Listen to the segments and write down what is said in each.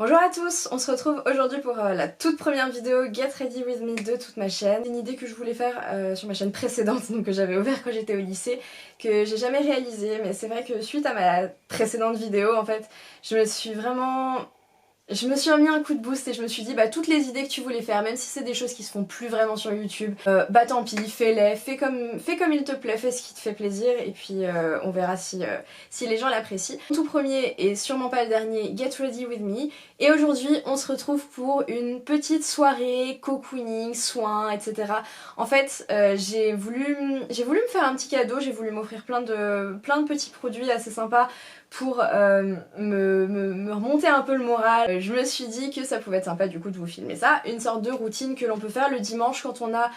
Bonjour à tous, on se retrouve aujourd'hui pour la toute première vidéo Get Ready With Me de toute ma chaîne. C'est une idée que je voulais faire sur ma chaîne précédente, donc que j'avais ouvert quand j'étais au lycée, que j'ai jamais réalisé, mais c'est vrai que suite à ma précédente vidéo, en fait, je me suis mis un coup de boost et je me suis dit bah toutes les idées que tu voulais faire, même si c'est des choses qui se font plus vraiment sur YouTube, bah tant pis, fais-les, fais comme il te plaît, fais ce qui te fait plaisir et puis on verra si les gens l'apprécient. Mon tout premier et sûrement pas le dernier, Get Ready With Me, et aujourd'hui on se retrouve pour une petite soirée cocooning, soins, etc. En fait j'ai voulu me faire un petit cadeau, j'ai voulu m'offrir plein de petits produits assez sympas pour me remonter un peu le moral. Je me suis dit que ça pouvait être sympa du coup de vous filmer ça, une sorte de routine que l'on peut faire le dimanche quand on a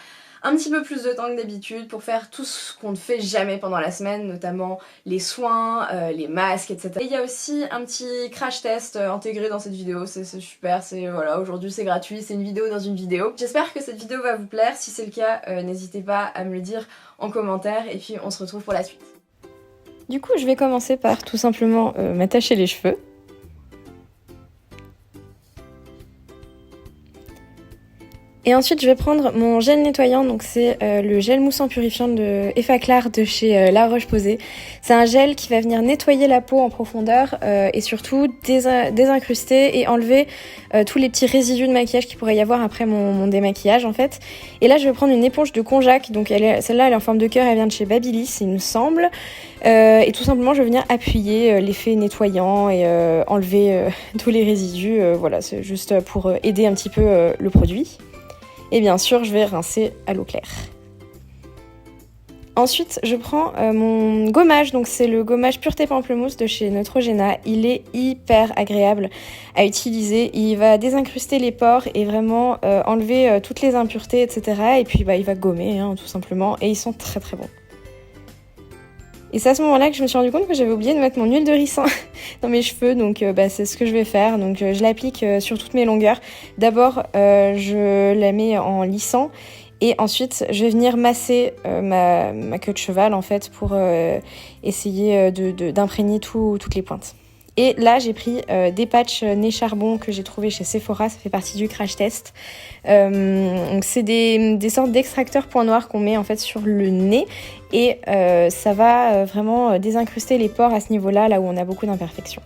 un petit peu plus de temps que d'habitude pour faire tout ce qu'on ne fait jamais pendant la semaine, notamment les soins, les masques, etc. Et il y a aussi un petit crash test intégré dans cette vidéo, c'est super, voilà, aujourd'hui c'est gratuit, c'est une vidéo dans une vidéo. J'espère que cette vidéo va vous plaire, si c'est le cas, n'hésitez pas à me le dire en commentaire et puis on se retrouve pour la suite. Du coup, je vais commencer par tout simplement m'attacher les cheveux. Et ensuite, je vais prendre mon gel nettoyant, donc c'est le gel moussant purifiant de Effaclar de chez La Roche-Posay. C'est un gel qui va venir nettoyer la peau en profondeur et surtout désincruster et enlever tous les petits résidus de maquillage qu'il pourrait y avoir après mon démaquillage en fait. Et là, je vais prendre une éponge de Konjac, donc celle-là elle est en forme de cœur, elle vient de chez Babyliss, il me semble. Et tout simplement, je vais venir appuyer l'effet nettoyant et enlever tous les résidus. Voilà, c'est juste pour aider un petit peu le produit. Et bien sûr, je vais rincer à l'eau claire. Ensuite, je prends mon gommage, donc c'est le gommage Pureté Pamplemousse de chez Neutrogena. Il est hyper agréable à utiliser, il va désincruster les pores et vraiment enlever toutes les impuretés, etc. Et puis il va gommer, tout simplement, et ils sont très très bons. Et c'est à ce moment-là que je me suis rendu compte que j'avais oublié de mettre mon huile de ricin dans mes cheveux, donc c'est ce que je vais faire. Donc je l'applique sur toutes mes longueurs. D'abord, je la mets en lissant et ensuite je vais venir masser ma queue de cheval en fait pour essayer d'imprégner toutes les pointes. Et là, j'ai pris des patchs nez charbon que j'ai trouvé chez Sephora, ça fait partie du crash test. Donc c'est des sortes d'extracteurs points noirs qu'on met en fait sur le nez et ça va vraiment désincruster les pores à ce niveau-là, là où on a beaucoup d'imperfections.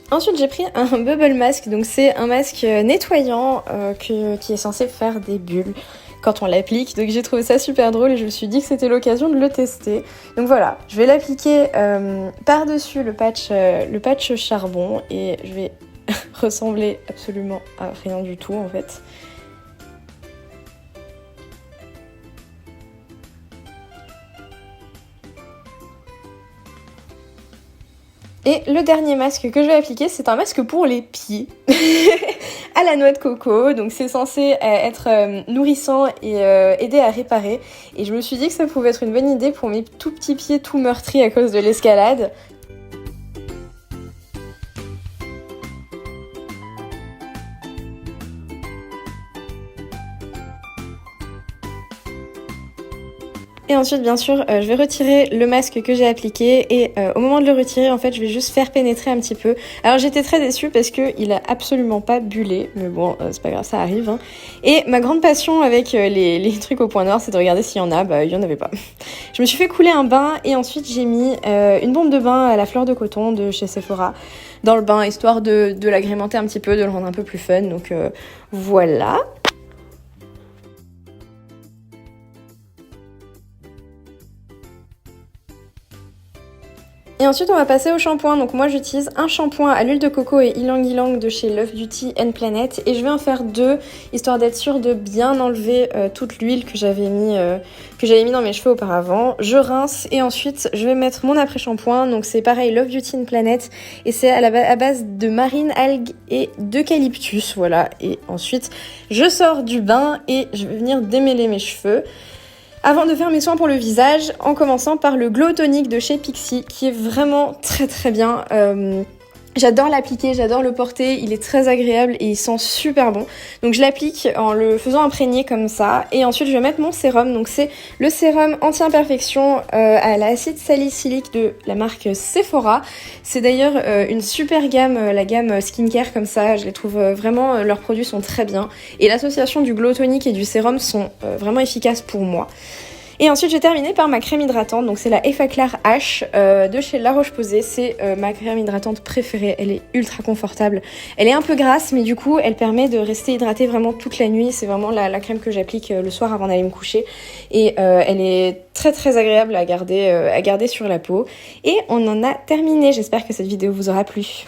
Ensuite, j'ai pris un bubble mask, donc c'est un masque nettoyant qui est censé faire des bulles quand on l'applique, donc j'ai trouvé ça super drôle et je me suis dit que c'était l'occasion de le tester. Donc voilà, je vais l'appliquer par-dessus le patch charbon et je vais ressembler absolument à rien du tout en fait. Et le dernier masque que je vais appliquer, c'est un masque pour les pieds à la noix de coco. Donc c'est censé être nourrissant et aider à réparer. Et je me suis dit que ça pouvait être une bonne idée pour mes tout petits pieds tout meurtris à cause de l'escalade. Et ensuite, bien sûr, je vais retirer le masque que j'ai appliqué et au moment de le retirer, en fait, je vais juste faire pénétrer un petit peu. Alors, j'étais très déçue parce qu'il a absolument pas bullé, mais bon, c'est pas grave, ça arrive. Hein. Et ma grande passion avec les trucs au point noir, c'est de regarder s'il y en a. Bah, il y en avait pas. Je me suis fait couler un bain et ensuite j'ai mis une bombe de bain à la fleur de coton de chez Sephora dans le bain, histoire de l'agrémenter un petit peu, de le rendre un peu plus fun. Donc voilà. Et ensuite on va passer au shampoing, donc moi j'utilise un shampoing à l'huile de coco et ylang ylang de chez Love Beauty and Planet et je vais en faire deux, histoire d'être sûre de bien enlever toute l'huile que j'avais mis dans mes cheveux auparavant. Je rince et ensuite je vais mettre mon après-shampoing, donc c'est pareil Love Beauty and Planet et c'est à base de marine algue et d'eucalyptus, voilà. Et ensuite je sors du bain et je vais venir démêler mes cheveux. Avant de faire mes soins pour le visage, en commençant par le Glow Tonic de chez Pixi, qui est vraiment très très bien. J'adore l'appliquer, j'adore le porter, il est très agréable et il sent super bon. Donc je l'applique en le faisant imprégner comme ça. Et ensuite je vais mettre mon sérum. Donc c'est le sérum anti-imperfection à l'acide salicylique de la marque Sephora. C'est d'ailleurs une super gamme, la gamme skincare comme ça. Je les trouve vraiment, leurs produits sont très bien. Et l'association du glow tonic et du sérum sont vraiment efficaces pour moi. Et ensuite j'ai terminé par ma crème hydratante, donc c'est la Effaclar H de chez La Roche-Posay. C'est ma crème hydratante préférée, elle est ultra confortable. Elle est un peu grasse mais du coup elle permet de rester hydratée vraiment toute la nuit. C'est vraiment la crème que j'applique le soir avant d'aller me coucher. Et elle est très très agréable à garder sur la peau. Et on en a terminé, j'espère que cette vidéo vous aura plu.